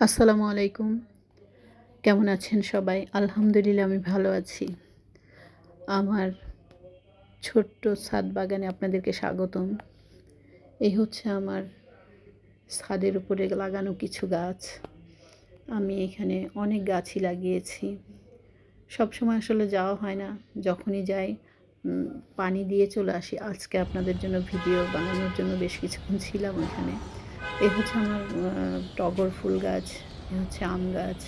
আসসালামু আলাইকুম। কেমন আছেন সবাই? আলহামদুলিল্লাহ আমি ভালো আছি। আমার ছোট্ট ছাদ বাগানে আপনাদেরকে স্বাগতম। এই হচ্ছে আমার ছাদের উপরে লাগানো কিছু গাছ। আমি এখানে অনেক গাছই লাগিয়েছি। সবসময় আসলে যাওয়া হয় না। যখনই যাই উম পানি দিয়ে চলে আসি। আজকে আপনাদের জন্য ভিডিও বানানোর জন্য বেশ কিছুক্ষণ ছিলাম ওইখানে। এই হচ্ছে আমার টগর ফুল গাছ, এ হচ্ছে আম গাছ।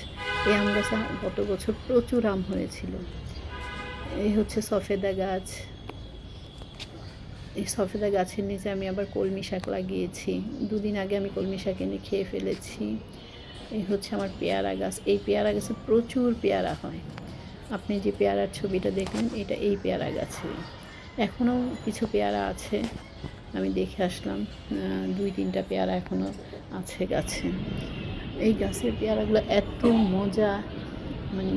এই আম গাছে গত বছর প্রচুর আম হয়েছিল। এই হচ্ছে সফেদা গাছ। এই সফেদা গাছের নিচে আমি আবার কলমি শাক লাগিয়েছি। ২ দিন আগে আমি কলমি শাক এনে খেয়ে ফেলেছি। এই হচ্ছে আমার পেয়ারা গাছ। এই পেয়ারা গাছে প্রচুর পেয়ারা হয়। আপনি যে পেয়ারার ছবিটা দেখলেন এটা এই পেয়ারা গাছে। এখনও কিছু পেয়ারা আছে। আমি দেখে আসলাম ২-৩টা পেয়ারা এখনও আছে গাছে। এই গাছের পেয়ারাগুলো এত মজা, মানে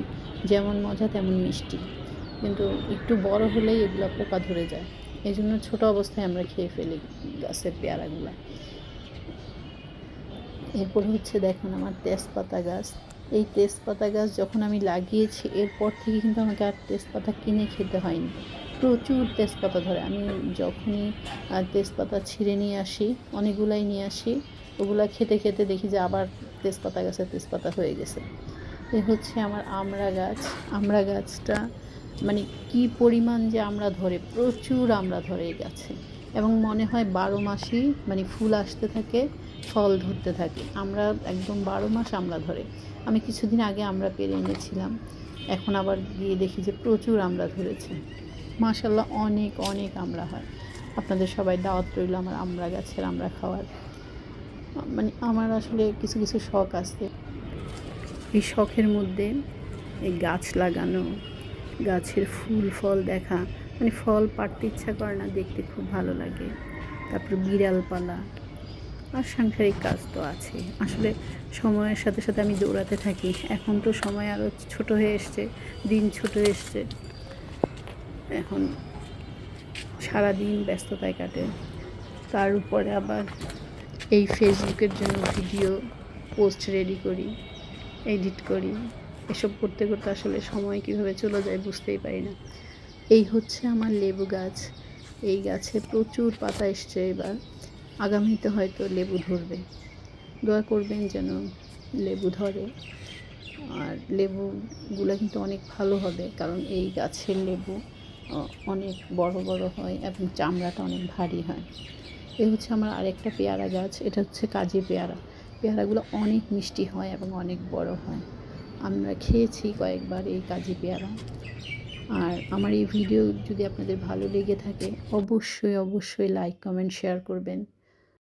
যেমন মজা তেমন মিষ্টি। কিন্তু একটু বড় হলেই এগুলো পোকা ধরে যায়। এই জন্য ছোটো অবস্থায় আমরা খেয়ে ফেলি গাছের পেয়ারাগুলো। এরপর হচ্ছে দেখুন আমার তেজপাতা গাছ। এই তেজপাতা গাছ যখন আমি লাগিয়েছি এরপর থেকে কিন্তু আমাকে আর তেজপাতা কিনে খেতে হয়নি। প্রচুর তেজপাতা ধরে। আমি যখনই তেজপাতা ছিঁড়ে নিয়ে আসি, অনেকগুলাই নিয়ে আসি, ওগুলা খেতে খেতে দেখি যে আবার তেজপাতা গাছে তেজপাতা হয়ে গেছে। এই হচ্ছে আমার আমড়া গাছ। আমড়া গাছটা মানে কী পরিমাণ যে আমড়া ধরে, প্রচুর আমড়া ধরে এই গাছে। এবং মনে হয় ১২ মাসই মানে ফুল আসতে থাকে, ফল ধরতে থাকে। আমরা একদম ১২ মাস আমড়া ধরে। আমি কিছুদিন আগে আমড়া পেড়ে এনেছিলাম। এখন আবার গিয়ে দেখি যে প্রচুর আমড়া ধরেছে। মাশাআল্লাহ অনেক অনেক আমড়া হয়। আপনাদের সবাই দাওয়াত রইল আমার আমড়া গাছের আমড়া খাওয়ার। মানে আমার আসলে কিছু কিছু শখ আছে। এই শখের মধ্যে এই গাছ লাগানো, গাছের ফুল ফল দেখা, মানে ফল পাড়তে ইচ্ছা করে না, দেখতে খুব ভালো লাগে। তারপরে বিড়াল পালা আর সাংসারিক কাজ তো আছে। আসলে সময়ের সাথে সাথে আমি দৌড়াতে থাকি। এখন তো সময় আরও ছোট হয়ে এসছে, দিন ছোট এসছে। এখন সারাদিন ব্যস্ততায় কাটে। তার উপরে আবার এই ফেসবুকের জন্য ভিডিও পোস্ট রেডি করি, এডিট করি। এসব করতে করতে আসলে সময় কীভাবে চলে যায় বুঝতেই পারি না। এই হচ্ছে আমার লেবু গাছ। এই গাছে প্রচুর পাতা এসছে এবার। আগামীতে হয়তো লেবু ধরবে। দোয়া করবেন যেন লেবু ধরে। আর লেবুগুলো কিন্তু অনেক ভালো হবে, কারণ এই গাছের লেবু অনেক বড় বড় হয় এবং চামড়াটা অনেক ভারী হয়। এই হচ্ছে আমার আরেকটা পেয়ারা গাছ। এটা হচ্ছে কাজি পেয়ারা। পেয়ারাগুলো অনেক মিষ্টি হয় এবং অনেক বড় হয়। আমরা খেয়েছি কয়েকবার এই কাজি পেয়ারা। আর আমার এই ভিডিও যদি আপনাদের ভালো লেগে থাকে অবশ্যই অবশ্যই লাইক, কমেন্ট, শেয়ার করবেন।